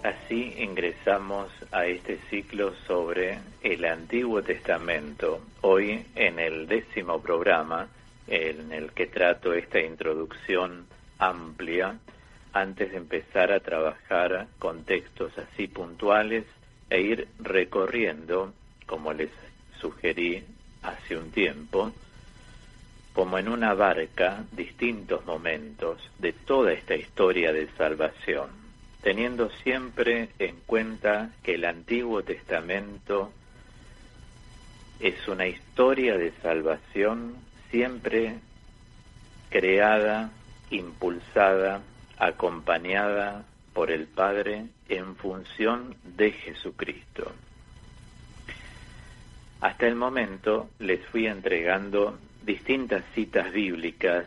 Así ingresamos a este ciclo sobre el Antiguo Testamento, hoy en el 10º programa, en el que trato esta introducción amplia, antes de empezar a trabajar con textos así puntuales e ir recorriendo, como les sugerí hace un tiempo, como en una barca, distintos momentos de toda esta historia de salvación, teniendo siempre en cuenta que el Antiguo Testamento es una historia de salvación siempre creada, impulsada, acompañada por el Padre en función de Jesucristo. Hasta el momento les fui entregando distintas citas bíblicas,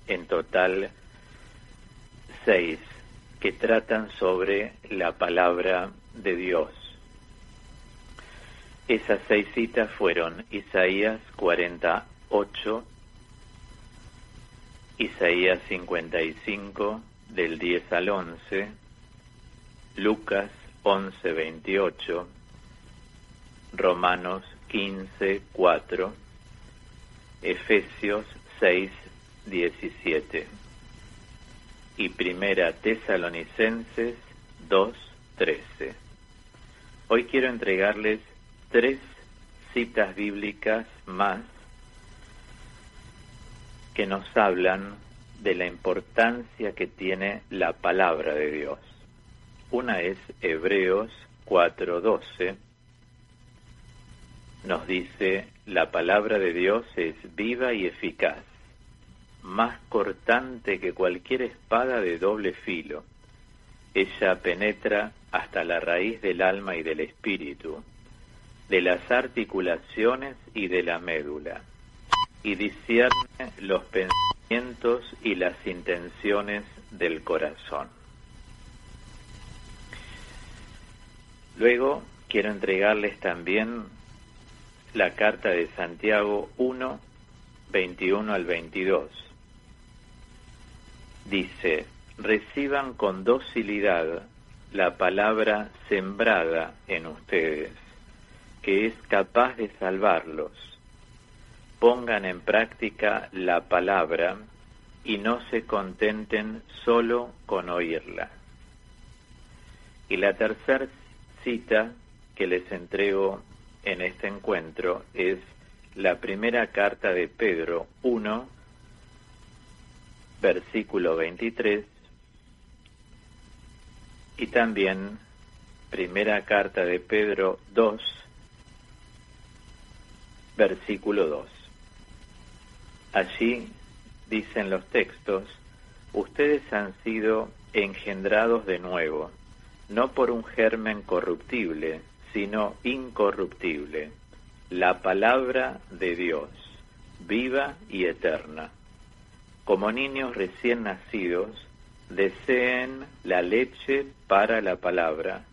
en total 6, que tratan sobre la palabra de Dios. Esas 6 citas fueron Isaías 48, Isaías 55, del 10 al 11, Lucas 11, 28, Romanos 15, 4, Efesios 6, 17 y Primera Tesalonicenses 2, 13. Hoy quiero entregarles 3 citas bíblicas más que nos hablan de la importancia que tiene la palabra de Dios. Una es Hebreos 4:12, nos dice: la palabra de Dios es viva y eficaz, más cortante que cualquier espada de doble filo. Ella penetra hasta la raíz del alma y del espíritu, de las articulaciones y de la médula, y discierne los pensamientos y las intenciones del corazón. Luego quiero entregarles también la carta de Santiago 1, 21 al 22. Dice: reciban con docilidad la palabra sembrada en ustedes, que es capaz de salvarlos. Pongan en práctica la palabra y no se contenten solo con oírla. Y la tercera cita que les entrego en este encuentro es la primera carta de Pedro 1, versículo 23, y también primera carta de Pedro 2, versículo 2. Allí dicen los textos: ustedes han sido engendrados de nuevo, no por un germen corruptible, sino incorruptible, la palabra de Dios, viva y eterna. Como niños recién nacidos, deseen la leche para la palabra,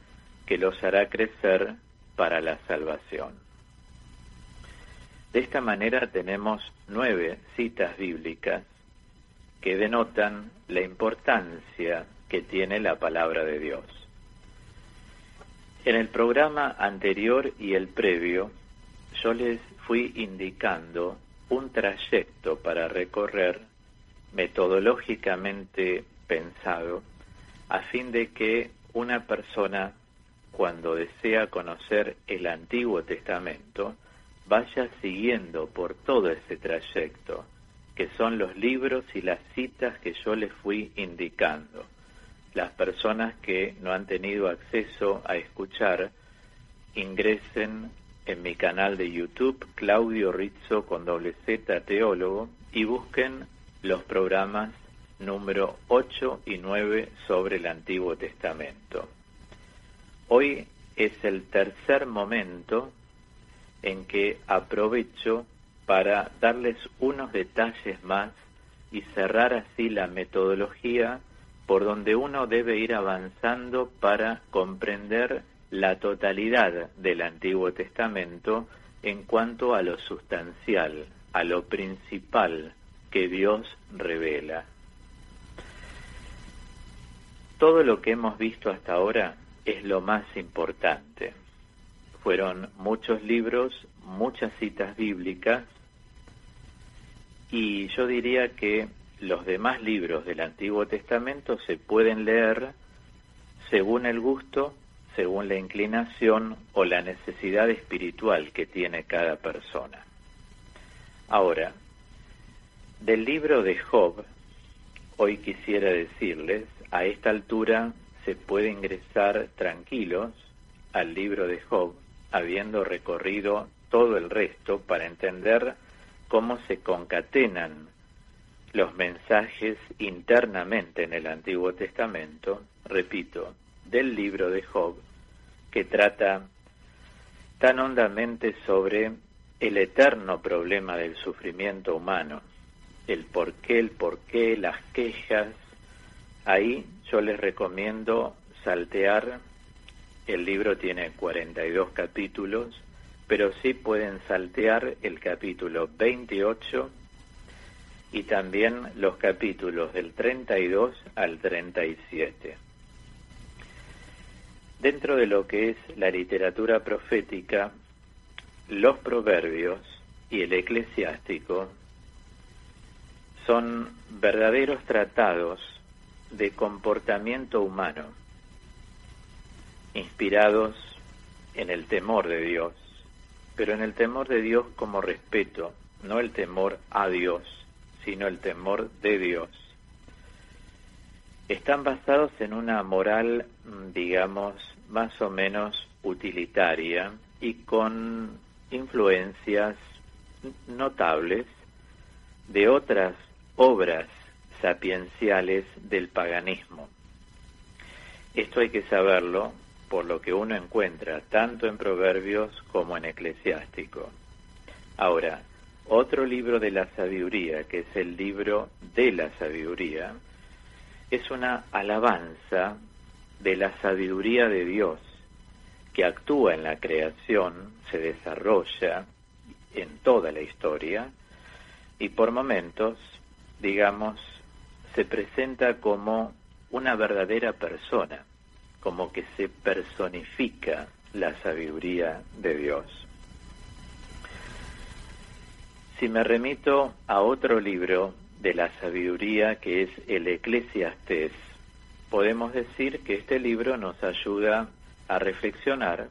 que los hará crecer para la salvación. De esta manera tenemos 9 citas bíblicas que denotan la importancia que tiene la palabra de Dios. En el programa anterior y el previo, yo les fui indicando un trayecto para recorrer metodológicamente pensado, a fin de que una persona, cuando desea conocer el Antiguo Testamento, vaya siguiendo por todo ese trayecto, que son los libros y las citas que yo les fui indicando. Las personas que no han tenido acceso a escuchar, ingresen en mi canal de YouTube, Claudio Rizzo con Z Teólogo, y busquen los programas número 8 y 9 sobre el Antiguo Testamento. Hoy es el tercer momento en que aprovecho para darles unos detalles más y cerrar así la metodología por donde uno debe ir avanzando para comprender la totalidad del Antiguo Testamento en cuanto a lo sustancial, a lo principal que Dios revela. Todo lo que hemos visto hasta ahora es lo más importante. Fueron muchos libros, muchas citas bíblicas, y yo diría que los demás libros del Antiguo Testamento se pueden leer según el gusto, según la inclinación o la necesidad espiritual que tiene cada persona. Ahora, del libro de Job, hoy quisiera decirles, a esta altura se puede ingresar tranquilos al libro de Job, habiendo recorrido todo el resto para entender cómo se concatenan los mensajes internamente en el Antiguo Testamento, repito, del libro de Job, que trata tan hondamente sobre el eterno problema del sufrimiento humano, el por qué, las quejas. Ahí yo les recomiendo saltear, el libro tiene 42 capítulos, pero sí pueden saltear el capítulo 28 y también los capítulos del 32 al 37. Dentro de lo que es la literatura profética, los proverbios y el eclesiástico son verdaderos tratados de comportamiento humano, inspirados en el temor de Dios, pero en el temor de Dios como respeto, no el temor a Dios, sino el temor de Dios. Están basados en una moral, digamos, más o menos utilitaria y con influencias notables de otras obras sapienciales del paganismo. Esto hay que saberlo por lo que uno encuentra tanto en Proverbios como en Eclesiástico. Ahora, otro libro de la sabiduría, que es el libro de la sabiduría, es una alabanza de la sabiduría de Dios, que actúa en la creación, se desarrolla en toda la historia, y por momentos, digamos, se presenta como una verdadera persona, como que se personifica la sabiduría de Dios. Si me remito a otro libro de la sabiduría, que es el Eclesiastés, podemos decir que este libro nos ayuda a reflexionar,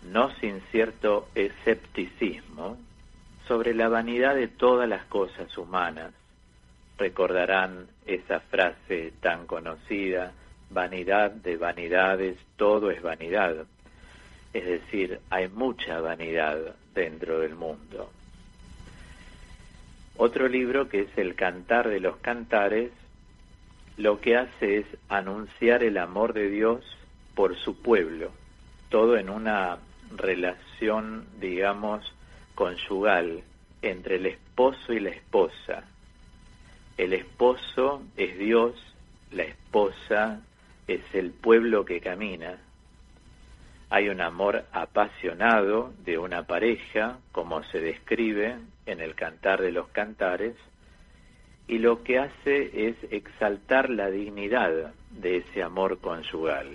no sin cierto escepticismo, sobre la vanidad de todas las cosas humanas. Recordarán esa frase tan conocida, vanidad de vanidades, todo es vanidad. Es decir, hay mucha vanidad dentro del mundo. Otro libro, que es el Cantar de los Cantares, lo que hace es anunciar el amor de Dios por su pueblo, todo en una relación, digamos, conyugal entre el esposo y la esposa. El esposo es Dios, la esposa es el pueblo que camina. Hay un amor apasionado de una pareja, como se describe en el Cantar de los Cantares, y lo que hace es exaltar la dignidad de ese amor conyugal.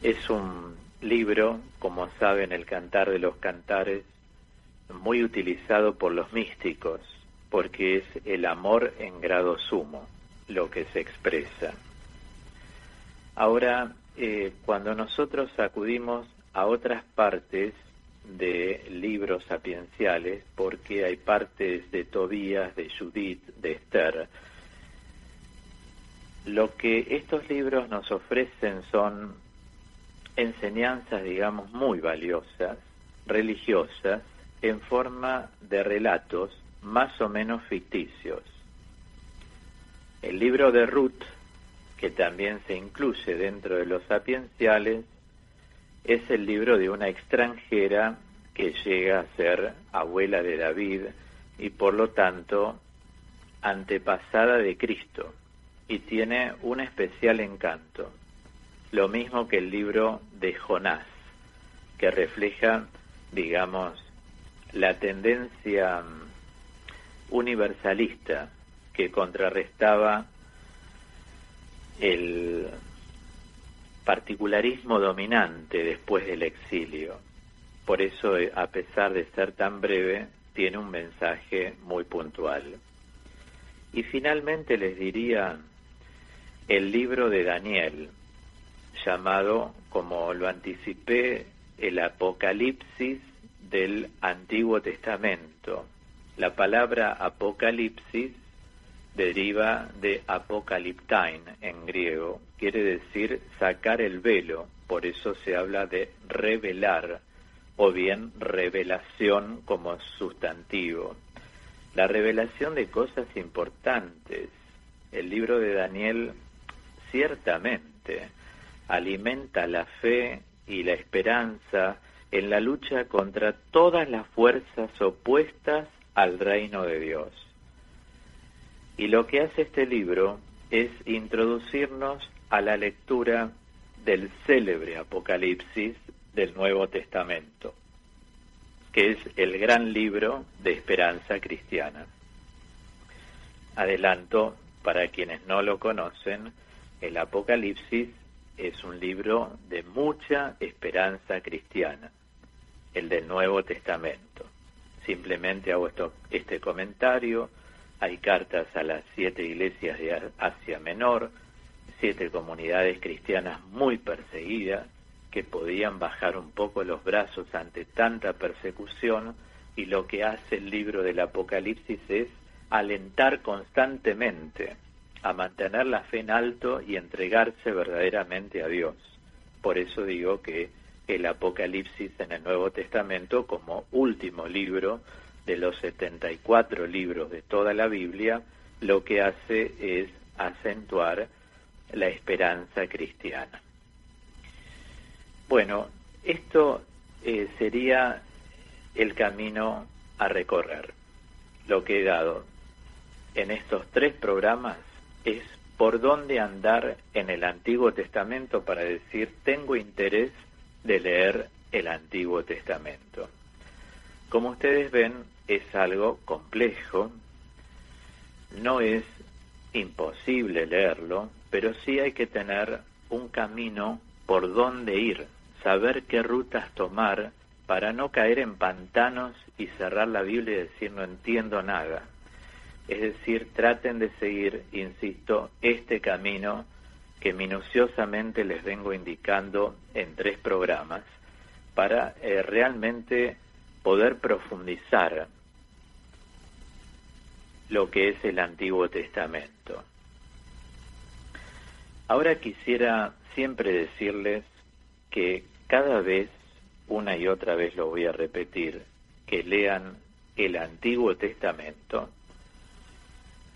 Es un libro, como saben, el Cantar de los Cantares, muy utilizado por los místicos, porque es el amor en grado sumo lo que se expresa. Ahora, cuando nosotros acudimos a otras partes de libros sapienciales, porque hay partes de Tobías, de Judith, de Esther, lo que estos libros nos ofrecen son enseñanzas, digamos, muy valiosas, religiosas, en forma de relatos más o menos ficticios. El libro de Ruth, que también se incluye dentro de los sapienciales, es el libro de una extranjera que llega a ser abuela de David y por lo tanto antepasada de Cristo, y tiene un especial encanto, lo mismo que el libro de Jonás, que refleja, digamos, la tendencia universalista que contrarrestaba particularismo dominante después del exilio. Por eso, a pesar de ser tan breve, tiene un mensaje muy puntual. Y finalmente les diría el libro de Daniel, llamado, como lo anticipé, el Apocalipsis del Antiguo Testamento. La palabra Apocalipsis deriva de apokaliptain en griego, quiere decir sacar el velo, por eso se habla de revelar, o bien revelación como sustantivo. La revelación de cosas importantes. El libro de Daniel ciertamente alimenta la fe y la esperanza en la lucha contra todas las fuerzas opuestas al reino de Dios. Y lo que hace este libro es introducirnos a la lectura del célebre Apocalipsis del Nuevo Testamento, que es el gran libro de esperanza cristiana. Adelanto, para quienes no lo conocen, el Apocalipsis es un libro de mucha esperanza cristiana, el del Nuevo Testamento. Simplemente hago este comentario. Hay cartas a las 7 iglesias de Asia Menor, 7 comunidades cristianas muy perseguidas, que podían bajar un poco los brazos ante tanta persecución, y lo que hace el libro del Apocalipsis es alentar constantemente a mantener la fe en alto y entregarse verdaderamente a Dios. Por eso digo que el Apocalipsis en el Nuevo Testamento, como último libro de los 74 libros de toda la Biblia, lo que hace es acentuar la esperanza cristiana. Bueno, esto sería el camino a recorrer. Lo que he dado en estos 3 programas es por dónde andar en el Antiguo Testamento para decir, tengo interés de leer el Antiguo Testamento. Como ustedes ven, es algo complejo, no es imposible leerlo, pero sí hay que tener un camino por dónde ir, saber qué rutas tomar para no caer en pantanos y cerrar la Biblia y decir no entiendo nada. Es decir, traten de seguir, insisto, este camino que minuciosamente les vengo indicando en 3 programas para realmente poder profundizar lo que es el Antiguo Testamento. Ahora quisiera siempre decirles que cada vez, una y otra vez lo voy a repetir, que lean el Antiguo Testamento.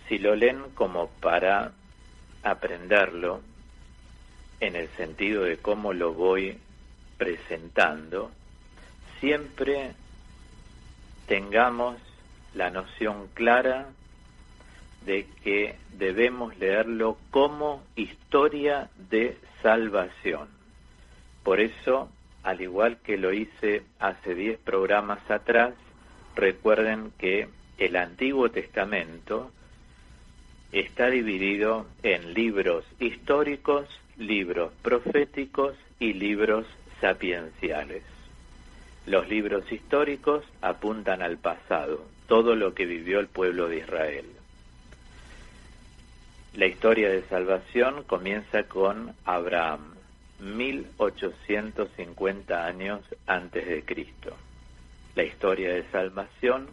Si lo leen como para aprenderlo, en el sentido de cómo lo voy presentando, siempre tengamos la noción clara de que debemos leerlo como historia de salvación. Por eso, al igual que lo hice hace 10 programas atrás, recuerden que el Antiguo Testamento está dividido en libros históricos, libros proféticos y libros sapienciales. Los libros históricos apuntan al pasado, todo lo que vivió el pueblo de Israel. La historia de salvación comienza con Abraham, 1850 años antes de Cristo. La historia de salvación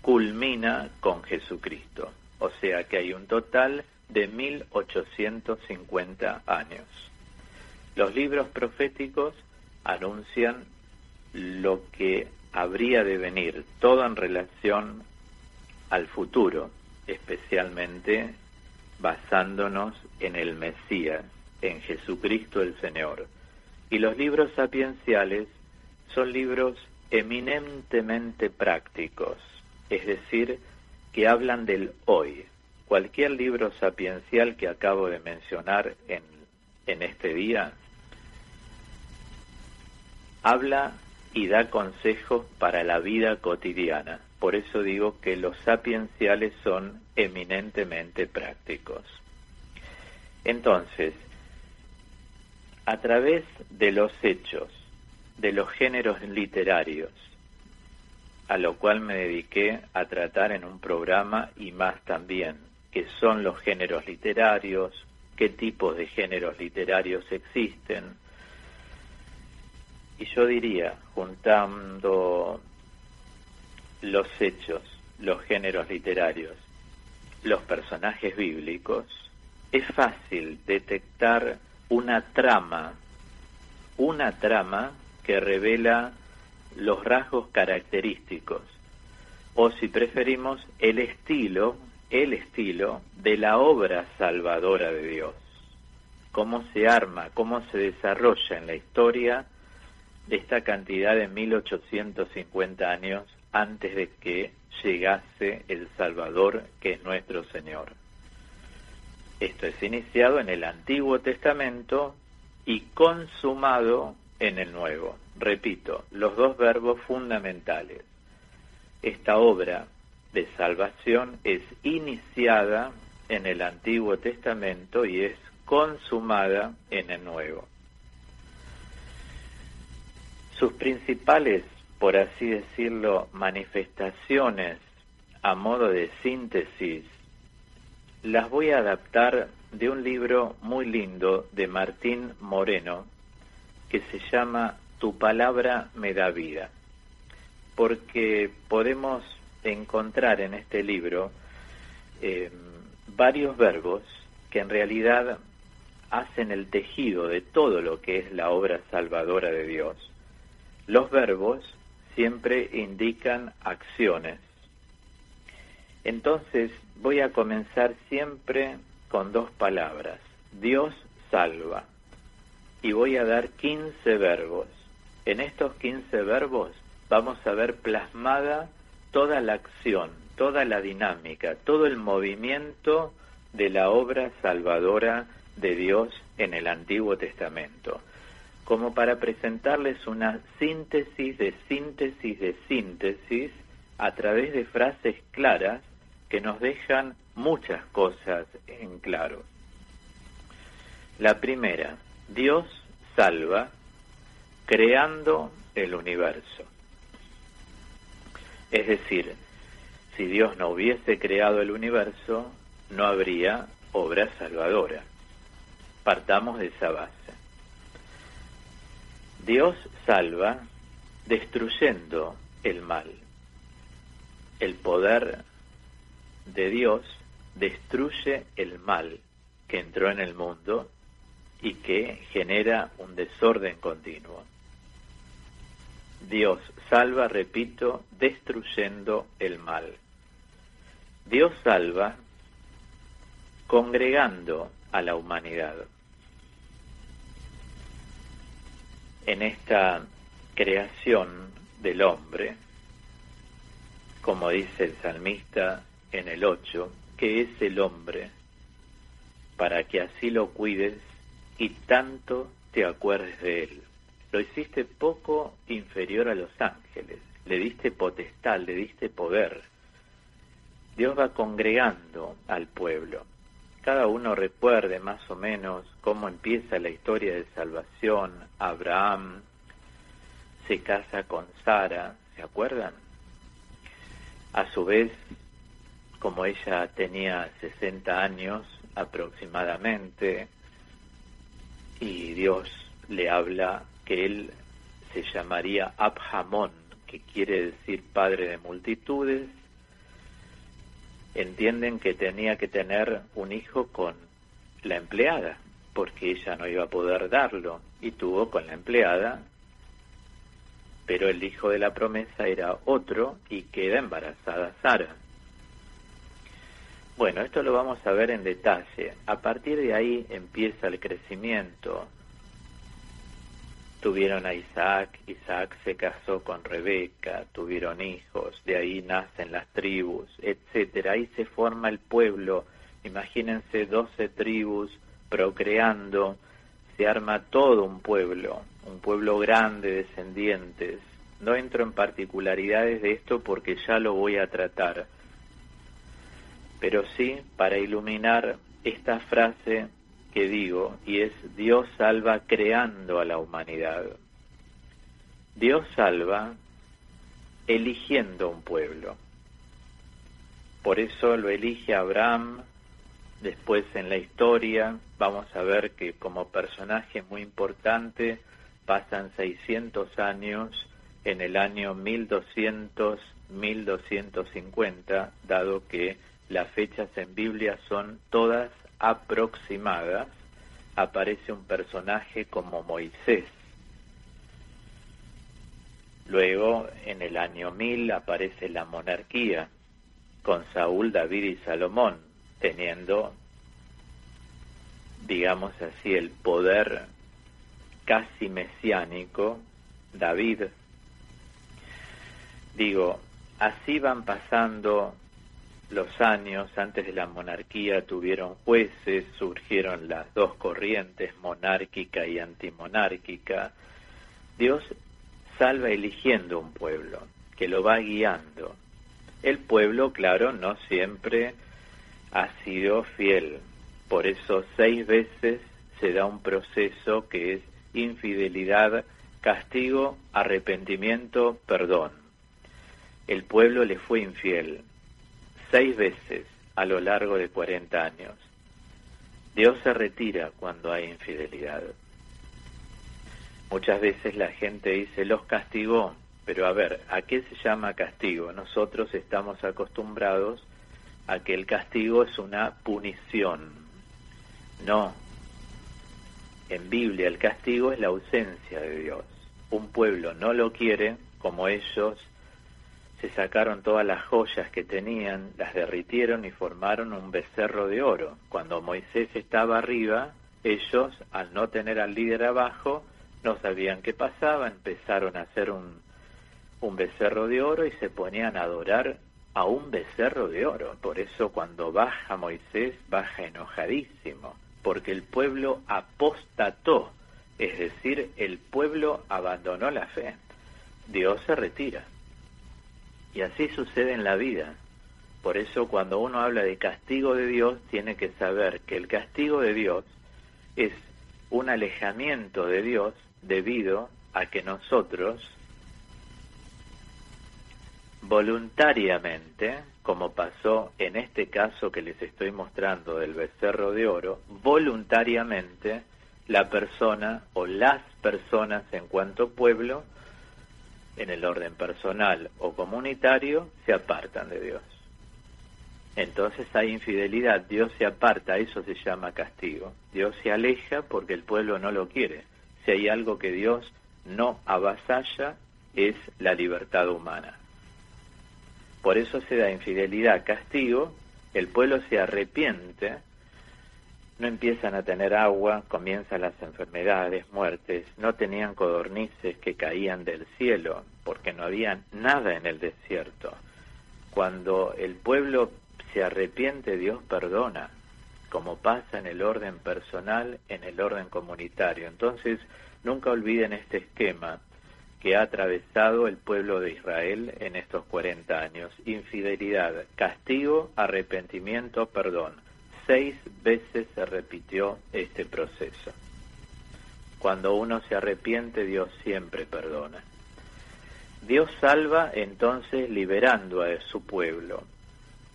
culmina con Jesucristo, o sea que hay un total de 1850 años. Los libros proféticos anuncian lo que habría de venir, todo en relación al futuro, especialmente basándonos en el Mesías, en Jesucristo el Señor. Y los libros sapienciales son libros eminentemente prácticos, es decir, que hablan del hoy. Cualquier libro sapiencial que acabo de mencionar en este día habla y da consejos para la vida cotidiana. Por eso digo que los sapienciales son eminentemente prácticos. Entonces, a través de los hechos, de los géneros literarios, a lo cual me dediqué a tratar en un programa y más también, qué son los géneros literarios, qué tipos de géneros literarios existen. Y yo diría, juntando los hechos, los géneros literarios, los personajes bíblicos, es fácil detectar una trama que revela los rasgos característicos, o si preferimos, el estilo de la obra salvadora de Dios, cómo se arma, cómo se desarrolla en la historia de esta cantidad de 1850 años antes de que llegase el Salvador, que es nuestro Señor. Esto es iniciado en el Antiguo Testamento y consumado en el Nuevo. Repito, los dos verbos fundamentales. Esta obra de salvación es iniciada en el Antiguo Testamento y es consumada en el Nuevo. Sus principales, por así decirlo, manifestaciones a modo de síntesis, las voy a adaptar de un libro muy lindo de Martín Moreno que se llama Tu palabra me da vida, porque podemos encontrar en este libro varios verbos que en realidad hacen el tejido de todo lo que es la obra salvadora de Dios. Los verbos siempre indican acciones. Entonces voy a comenzar siempre con dos palabras, Dios salva, y voy a dar 15 verbos. En estos 15 verbos vamos a ver plasmada toda la acción, toda la dinámica, todo el movimiento de la obra salvadora de Dios en el Antiguo Testamento, como para presentarles una síntesis de síntesis de síntesis a través de frases claras que nos dejan muchas cosas en claro. La primera, Dios salva creando el universo. Es decir, si Dios no hubiese creado el universo, no habría obra salvadora. Partamos de esa base. Dios salva destruyendo el mal. El poder de Dios destruye el mal que entró en el mundo y que genera un desorden continuo. Dios salva, repito, destruyendo el mal. Dios salva congregando a la humanidad. En esta creación del hombre, como dice el salmista en el 8, que es el hombre, para que así lo cuides y tanto te acuerdes de él. Lo hiciste poco inferior a los ángeles, le diste potestad, le diste poder. Dios va congregando al pueblo. Cada uno recuerde más o menos cómo empieza la historia de salvación. Abraham se casa con Sara, ¿se acuerdan? A su vez, como ella tenía 60 años aproximadamente, y Dios le habla que él se llamaría Abhamón, que quiere decir padre de multitudes, entienden que tenía que tener un hijo con la empleada, porque ella no iba a poder darlo, y tuvo con la empleada, pero el hijo de la promesa era otro y queda embarazada Sara. Bueno, esto lo vamos a ver en detalle. A partir de ahí empieza el crecimiento. Tuvieron a Isaac, Isaac se casó con Rebeca, tuvieron hijos, de ahí nacen las tribus, etcétera. Ahí se forma el pueblo. Imagínense 12 tribus procreando, se arma todo un pueblo grande, descendientes. No entro en particularidades de esto porque ya lo voy a tratar, pero sí para iluminar esta frase que digo, y es Dios salva creando a la humanidad. Dios salva eligiendo un pueblo. Por eso lo elige Abraham. Después en la historia vamos a ver que como personaje muy importante pasan 600 años en el año 1200-1250, dado que las fechas en Biblia son todas aproximadas. Aparece un personaje como Moisés. Luego, en el año 1000 aparece la monarquía, con Saúl, David y Salomón, teniendo, digamos así, el poder casi mesiánico, David. Digo, así van pasando los años. Antes de la monarquía tuvieron jueces, surgieron las dos corrientes, monárquica y antimonárquica. Dios salva eligiendo un pueblo, que lo va guiando. El pueblo, claro, no siempre ha sido fiel. Por eso 6 veces se da un proceso que es infidelidad, castigo, arrepentimiento, perdón. El pueblo le fue infiel 6 veces a lo largo de 40 años. Dios se retira cuando hay infidelidad. Muchas veces la gente dice, los castigó, pero a ver, ¿a qué se llama castigo? Nosotros estamos acostumbrados a que el castigo es una punición. No. En Biblia el castigo es la ausencia de Dios. Un pueblo no lo quiere, como ellos se sacaron todas las joyas que tenían, las derritieron y formaron un becerro de oro. Cuando Moisés estaba arriba, ellos, al no tener al líder abajo, no sabían qué pasaba, empezaron a hacer un becerro de oro y se ponían a adorar a un becerro de oro. Por eso cuando baja Moisés, baja enojadísimo, porque el pueblo apostató, es decir, el pueblo abandonó la fe. Dios se retira. Y así sucede en la vida. Por eso cuando uno habla de castigo de Dios, tiene que saber que el castigo de Dios es un alejamiento de Dios debido a que nosotros voluntariamente, como pasó en este caso que les estoy mostrando del becerro de oro, voluntariamente la persona o las personas en cuanto pueblo, en el orden personal o comunitario, se apartan de Dios. Entonces hay infidelidad, Dios se aparta, eso se llama castigo. Dios se aleja porque el pueblo no lo quiere. Si hay algo que Dios no avasalla, es la libertad humana. Por eso se da infidelidad, castigo, el pueblo se arrepiente, no empiezan a tener agua, comienzan las enfermedades, muertes, no tenían codornices que caían del cielo, porque no había nada en el desierto. Cuando el pueblo se arrepiente, Dios perdona, como pasa en el orden personal, en el orden comunitario. Entonces, nunca olviden este esquema que ha atravesado el pueblo de Israel en estos 40 años. Infidelidad, castigo, arrepentimiento, perdón. 6 veces se repitió este proceso. Cuando uno se arrepiente, Dios siempre perdona. Dios salva entonces liberando a su pueblo.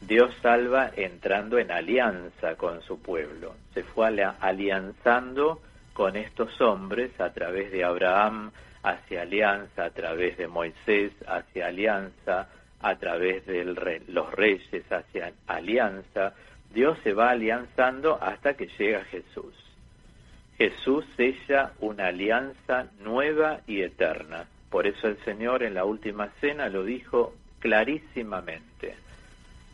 Dios salva entrando en alianza con su pueblo. Se fue alianzando con estos hombres a través de Abraham, hacia alianza, a través de Moisés, hacia alianza, a través de los reyes, hacia alianza. Dios se va alianzando hasta que llega Jesús. Jesús sella una alianza nueva y eterna. Por eso el Señor en la última cena lo dijo clarísimamente.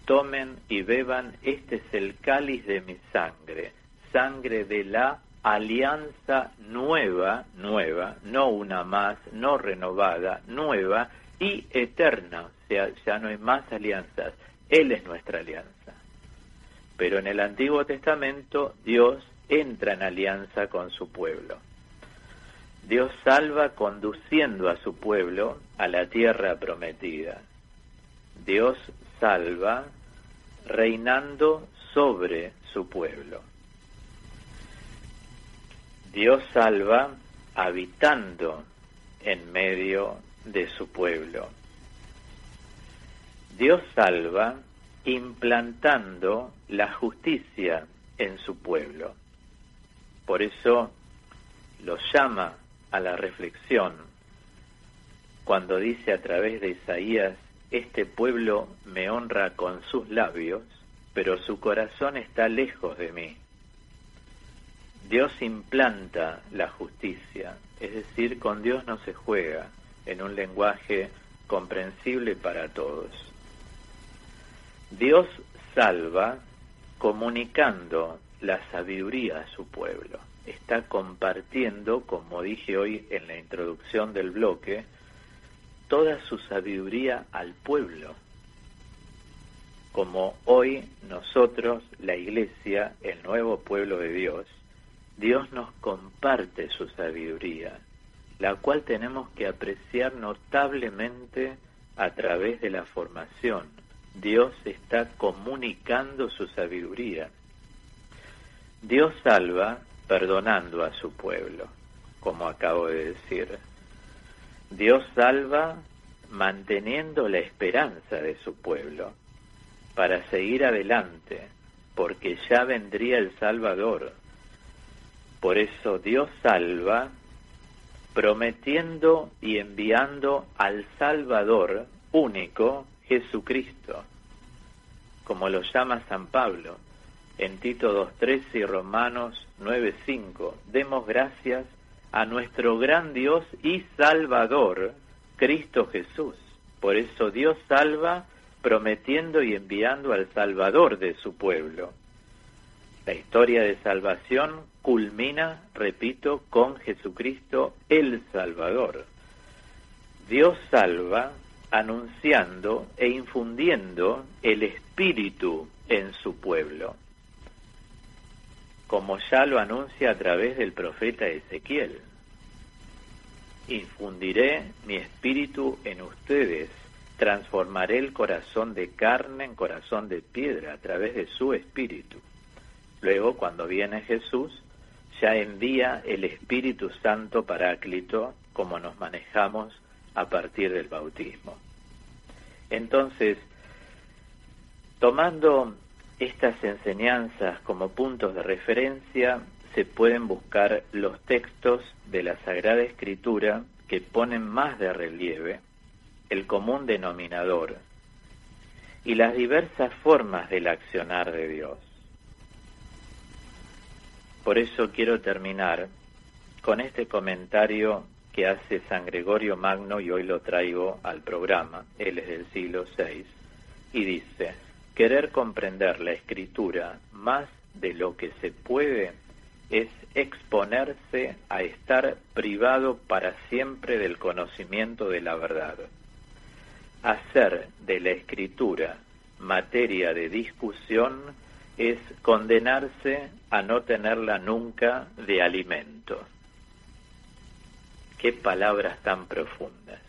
Tomen y beban, este es el cáliz de mi sangre, sangre de la alianza nueva, no una más, no renovada, nueva y eterna. O sea, ya no hay más alianzas, Él es nuestra alianza. Pero en el Antiguo Testamento Dios entra en alianza con su pueblo. Dios salva conduciendo a su pueblo a la tierra prometida. Dios salva reinando sobre su pueblo. Dios salva habitando en medio de su pueblo. Dios salva implantando la justicia en su pueblo. Por eso los llama a la reflexión cuando dice a través de Isaías: este pueblo me honra con sus labios, pero su corazón está lejos de mí. Dios implanta la justicia, es decir, con Dios no se juega, en un lenguaje comprensible para todos. Dios salva comunicando la sabiduría a su pueblo. Está compartiendo, como dije hoy en la introducción del bloque, toda su sabiduría al pueblo. Como hoy nosotros, la Iglesia, el nuevo pueblo de Dios, Dios nos comparte su sabiduría, la cual tenemos que apreciar notablemente a través de la formación. Dios está comunicando su sabiduría. Dios salva perdonando a su pueblo, como acabo de decir. Dios salva manteniendo la esperanza de su pueblo para seguir adelante, porque ya vendría el Salvador. Por eso Dios salva prometiendo y enviando al Salvador único, Jesucristo, como lo llama San Pablo en Tito 2:13 y Romanos 9:5. Demos gracias a nuestro gran Dios y Salvador, Cristo Jesús. Por eso Dios salva prometiendo y enviando al Salvador de su pueblo. La historia de salvación culmina, repito, con Jesucristo el Salvador. Dios salva anunciando e infundiendo el Espíritu en su pueblo, como ya lo anuncia a través del profeta Ezequiel. Infundiré mi espíritu en ustedes, transformaré el corazón de carne en corazón de piedra a través de su espíritu. Luego, cuando viene Jesús, ya envía el Espíritu Santo Paráclito, como nos manejamos a partir del bautismo. Entonces, tomando estas enseñanzas como puntos de referencia, se pueden buscar los textos de la Sagrada Escritura que ponen más de relieve el común denominador y las diversas formas del accionar de Dios. Por eso quiero terminar con este comentario que hace San Gregorio Magno, y hoy lo traigo al programa. Él es del siglo VI, y dice: querer comprender la Escritura más de lo que se puede es exponerse a estar privado para siempre del conocimiento de la verdad. Hacer de la Escritura materia de discusión es condenarse a no tenerla nunca de alimento. Qué palabras tan profundas.